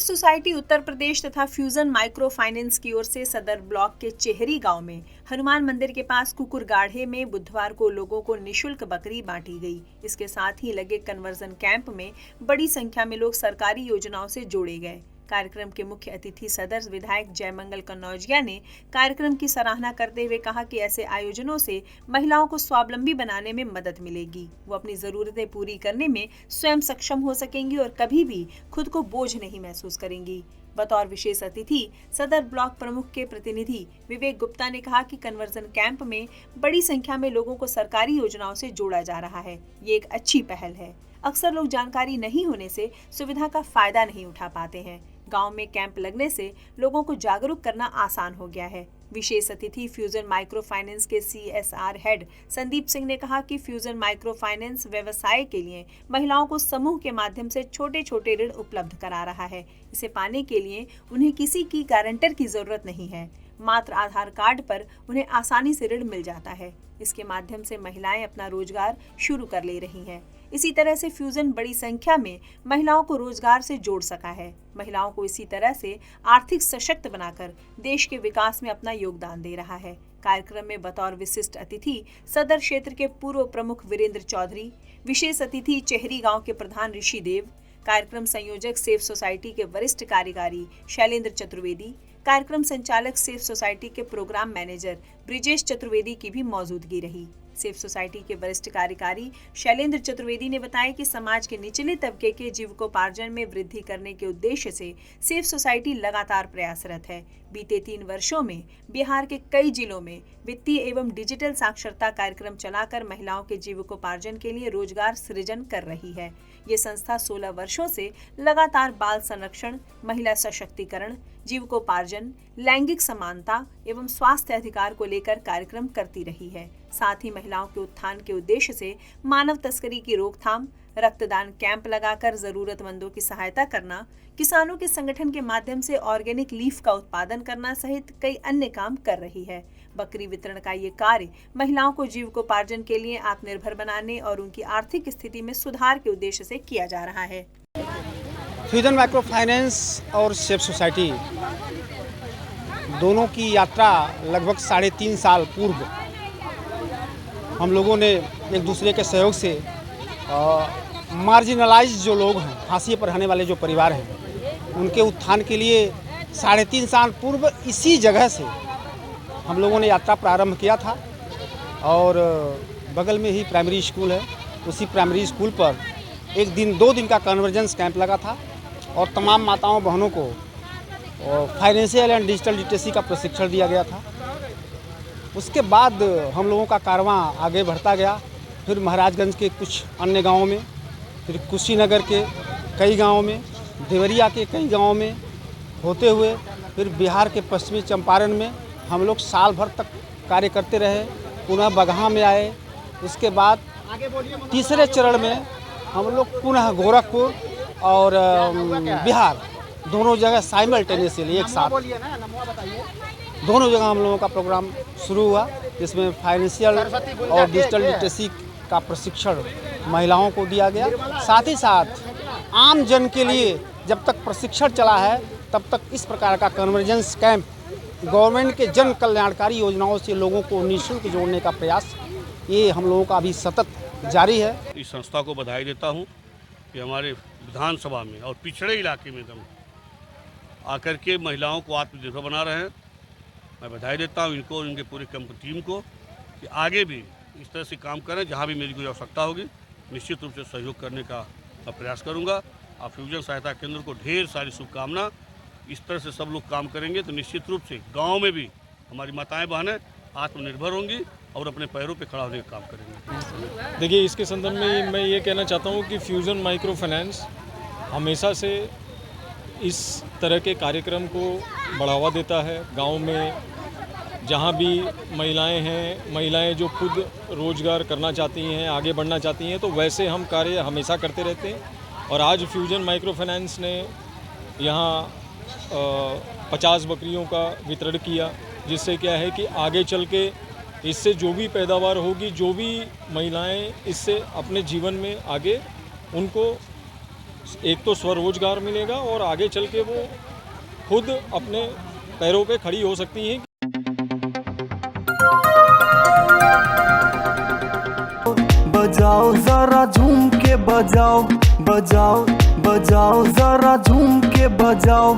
Society Uttar Pradesh तथा fusion micro finance की ओर से सदर ब्लॉक के चेहरी गांव में हनुमान मंदिर के पास कुकुरगाढ़े में बुधवार को लोगों को निशुल्क बकरी बांटी गई। इसके साथ ही लगे कन्वर्जन कैंप में बड़ी संख्या में लोग सरकारी योजनाओं से जोड़े गए। कार्यक्रम के मुख्य अतिथि सदर विधायक जयमंगल कन्नौजिया ने कार्यक्रम की सराहना करते हुए कहा कि ऐसे आयोजनों से महिलाओं को स्वावलंबी बनाने में मदद मिलेगी। वो अपनी जरूरतें पूरी करने में स्वयं सक्षम हो सकेंगी और कभी भी खुद को बोझ नहीं महसूस करेंगी। बतौर विशेष अतिथि सदर ब्लॉक प्रमुख के प्रतिनिधि विवेक गुप्ता ने कहा कि कन्वर्जन कैंप में बड़ी संख्या में लोगों को सरकारी योजनाओं से जोड़ा जा रहा है। ये एक अच्छी पहल है। अक्सर लोग जानकारी नहीं होने से सुविधा का फायदा नहीं उठा पाते हैं। गांव में कैंप लगने से लोगों को जागरूक करना आसान हो गया है। विशेष अतिथि फ्यूजन माइक्रो फाइनेंस के CSR हेड संदीप सिंह ने कहा कि फ्यूजन माइक्रो फाइनेंस व्यवसाय के लिए महिलाओं को समूह के माध्यम से छोटे छोटे ऋण उपलब्ध करा रहा है। इसे पाने के लिए उन्हें किसी की गारंटर की जरूरत नहीं है। मात्र आधार कार्ड पर उन्हें आसानी से ऋण मिल जाता है। इसके माध्यम से महिलाएं अपना रोजगार शुरू कर ले रही हैं। इसी तरह से फ्यूजन बड़ी संख्या में महिलाओं को रोजगार से जोड़ सका है। महिलाओं को इसी तरह से आर्थिक सशक्त बनाकर देश के विकास में अपना योगदान दे रहा है। कार्यक्रम में बतौर विशिष्ट अतिथि सदर क्षेत्र के पूर्व प्रमुख वीरेंद्र चौधरी, विशेष अतिथि चेहरी गांव के प्रधान ऋषि देव, कार्यक्रम संयोजक सेफ सोसाइटी के वरिष्ठ कार्यकारी शैलेंद्र चतुर्वेदी, कार्यक्रम संचालक सेफ सोसाइटी के प्रोग्राम मैनेजर ब्रिजेश चतुर्वेदी की भी मौजूदगी रही। सेफ सोसाइटी के वरिष्ठ कार्यकारी शैलेंद्र चतुर्वेदी ने बताया कि समाज के निचले तबके के जीविकोपार्जन में वृद्धि करने के उद्देश्य से सेफ सोसाइटी लगातार प्रयासरत है। बीते 3 वर्षों में बिहार के कई जिलों में वित्तीय एवं डिजिटल साक्षरता कार्यक्रम चलाकर महिलाओं के जीविकोपार्जन के लिए रोजगार सृजन कर रही है। ये संस्था 16 वर्षों से लगातार बाल संरक्षण, महिला सशक्तिकरण, जीविकोपार्जन, लैंगिक समानता एवं स्वास्थ्य अधिकार को लेकर कार्यक्रम करती रही है। साथ ही महिलाओं के उत्थान के उद्देश्य से मानव तस्करी की रोकथाम, रक्तदान कैंप लगाकर जरूरतमंदों की सहायता करना, किसानों के संगठन के माध्यम से ऑर्गेनिक लीफ का उत्पादन करना सहित कई अन्य काम कर रही है। बकरी वितरण का ये कार्य महिलाओं को जीविकोपार्जन के लिए आत्मनिर्भर बनाने और उनकी आर्थिक स्थिति में सुधार के उद्देश्य से किया जा रहा है। फ्यूजन माइक्रो फाइनेंस और सेफ सोसाइटी दोनों की यात्रा लगभग 3.5 साल पूर्व हम लोगों ने एक दूसरे के सहयोग से मार्जिनलाइज जो लोग हैं, फांसी पर रहने वाले जो परिवार हैं, उनके उत्थान के लिए 3.5 साल पूर्व इसी जगह से हम लोगों ने यात्रा प्रारंभ किया था। और बगल में ही प्राइमरी स्कूल है, उसी प्राइमरी स्कूल पर 2 दिन का कन्वर्जेंस कैंप लगा था और तमाम माताओं बहनों को फाइनेंशियल एंड डिजिटल लिटरेसी का प्रशिक्षण दिया गया था। उसके बाद हम लोगों का कारवां आगे बढ़ता गया। फिर महाराजगंज के कुछ अन्य गांवों में, फिर कुशीनगर के कई गांवों में, देवरिया के कई गांवों में होते हुए फिर बिहार के पश्चिमी चंपारण में हम लोग साल भर तक कार्य करते रहे। पुनः बगहा में आए। उसके बाद तीसरे चरण में हम लोग पुनः गोरखपुर और बिहार दोनों जगह साइमल्टेनियसली एक साथ दोनों जगह हम लोगों का प्रोग्राम शुरू हुआ, जिसमें फाइनेंशियल और डिजिटल लिटरेसी का प्रशिक्षण महिलाओं को दिया गया। साथ ही साथ आम जन के लिए जब तक प्रशिक्षण चला है तब तक इस प्रकार का कन्वर्जेंस कैंप गवर्नमेंट के जन कल्याणकारी योजनाओं से लोगों को निःशुल्क जोड़ने का प्रयास ये हम लोगों का अभी सतत जारी है। इस संस्था को बधाई देता हूँ कि हमारे विधानसभा में और पिछड़े इलाके में एकदम आकर के महिलाओं को आत्मनिर्भर बना रहे हैं। मैं बधाई देता हूँ इनको और इनके पूरी टीम को कि आगे भी इस तरह से काम करें। जहाँ भी मेरी कोई आवश्यकता होगी निश्चित रूप से सहयोग करने का मैं प्रयास करूँगा। और फ्यूजन सहायता केंद्र को ढेर सारी शुभकामना। इस तरह से सब लोग काम करेंगे तो निश्चित रूप से गाँव में भी हमारी माताएँ बहनें आत्मनिर्भर होंगी और अपने पैरों पे खड़ा होने का काम करेंगे। देखिए, इसके संदर्भ में मैं ये कहना चाहता हूँ कि फ्यूजन माइक्रो फाइनेंस हमेशा से इस तरह के कार्यक्रम को बढ़ावा देता है। गांव में जहाँ भी महिलाएं हैं, महिलाएं जो खुद रोजगार करना चाहती हैं, आगे बढ़ना चाहती हैं, तो वैसे हम कार्य हमेशा करते रहते हैं। और आज फ्यूजन माइक्रो फाइनेंस ने यहाँ 50 बकरियों का वितरण किया, जिससे क्या है कि आगे चल के इससे जो भी पैदावार होगी, जो भी महिलाएं इससे अपने जीवन में आगे उनको एक तो स्वरोजगार मिलेगा और आगे चल के वो खुद अपने पैरों पे खड़ी हो सकती हैं। बजाओ जरा झूम के बजाओ, बजाओ बजाओ जरा झूम के बजाओ।